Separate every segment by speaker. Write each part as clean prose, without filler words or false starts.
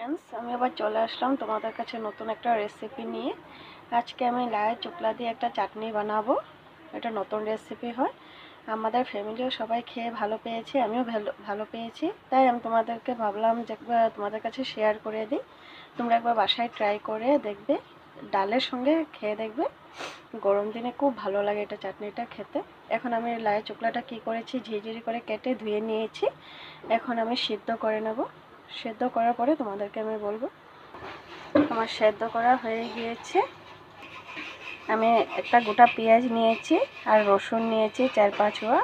Speaker 1: Friends আমি আবার চলে আসলাম তোমাদের কাছে নতুন একটা রেসিপি নিয়ে। আজকে আমি লাই চোকলা দিয়ে একটা চাটনি বানাবো। এটা নতুন রেসিপি হয়, আমাদের ফ্যামিলিও সবাই খেয়ে ভালো পেয়েছে, আমিও ভালো পেয়েছি, তাই আমি তোমাদেরকে ভাবলাম যে একবার তোমাদের কাছে শেয়ার করে দিই। তোমরা একবার বাসায় ট্রাই করে দেখবে, ডালের সঙ্গে খেয়ে দেখবে, গরম দিনে খুব ভালো লাগে এটা চাটনিটা খেতে। এখন আমি লাই চোকলাটা কি করেছি, ঝিরিঝিরি করে কেটে ধুয়ে নিয়েছি। এখন আমি সিদ্ধ করে নেব। সেদ্ধ করার পরে তোমাদেরকে আমি বলবো। আমার সেদ্ধ করা হয়ে গিয়েছে। আমি একটা গোটা পেঁয়াজ নিয়েছি, আর রসুন নিয়েছি 4-5 কোয়া,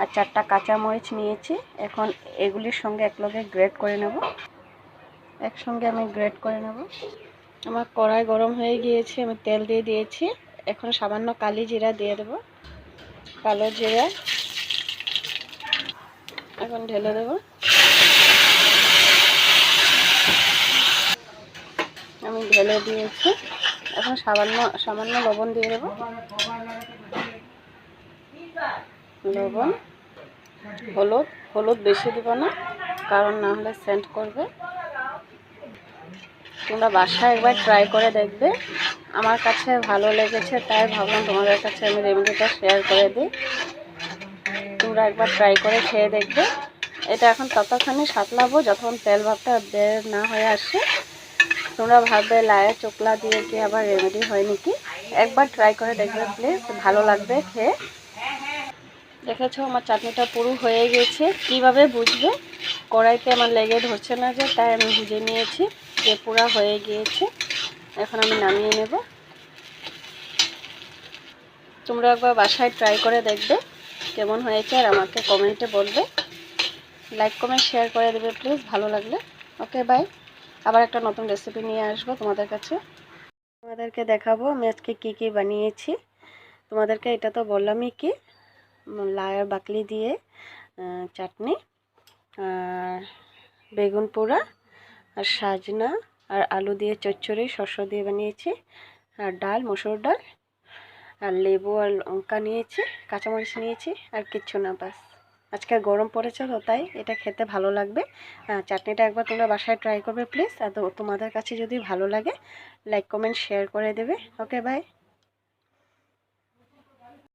Speaker 1: আর 4টা কাঁচামরিচ নিয়েছি। এখন এগুলির সঙ্গে একলগে গ্রেট করে নেব। একসঙ্গে আমি গ্রেট করে নেব। আমার কড়াই গরম হয়ে গিয়েছে, আমি তেল দিয়ে দিয়েছি। এখন সামান্য কালি জিরা দিয়ে দেব, কালো জিরা এখন ঢেলে দেব। আমি ঢেলে দিয়েছি। এখন সামান্য লবণ দিয়ে দেবো। লবণ, হলুদ বেশি দেবো না, কারণ না হলে সেন্ট করবে। তোমরা বাসায় একবার ট্রাই করে দেখবে, আমার কাছে ভালো লেগেছে তাই ভাবলাম তোমাদের কাছে আমি রেমেডিটা শেয়ার করে দিই। তোমরা একবার ট্রাই করে খেয়ে দেখবে। এটা এখন ততক্ষণে সাতলাবো যতক্ষণ তেল ভাবটা বের না হয়ে আসে। তোমরা ভাববে লাই চোকলা দিয়ে কি আবার রেমেডি হয় নাকি। একবার ট্রাই করে দেখবে প্লিজ, ভালো লাগবে খেয়ে। দেখেছো আমার চাটনিটা পুরো হয়ে গেছে। কিভাবে বুঝবে, কড়াইতে আমার লেগে ধরছে না যে, তাই আমি বুঝে নিয়েছি যে পুরো হয়ে গিয়েছে। এখন আমি নামিয়ে নেব। তোমরা একবার বাসায় ট্রাই করে দেখবে কেমন হয়েছে, আর আমাকে কমেন্টে বলবে। লাইক কমেন্ট শেয়ার করে দেবে প্লিজ ভালো লাগলে। Okay bye. আবার একটা নতুন রেসিপি নিয়ে আসবো তোমাদের কাছে। তোমাদেরকে দেখাবো আমি আজকে কি কি বানিয়েছি। তোমাদেরকে এটা তো বললামই কি, লাউয়ের বাকলি দিয়ে চাটনি, আর বেগুন পোড়া, আর সাজনা, আর আলু দিয়ে চচ্চড়ি শস্য দিয়ে বানিয়েছি, আর ডাল, মসুর ডাল, আর লেবু আর লঙ্কা নিয়েছি, কাঁচামরিচ নিয়েছি, আর কিচ্ছু না, বাস। আজকে গরম পড়েছে তো তাই এটা খেতে ভালো লাগবে। চাটনিটা একবার তোমরা বাসায় ট্রাই করবে প্লিজ। আর তোমাদের কাছে যদি ভালো লাগে লাইক কমেন্ট শেয়ার করে দেবে। Okay bye.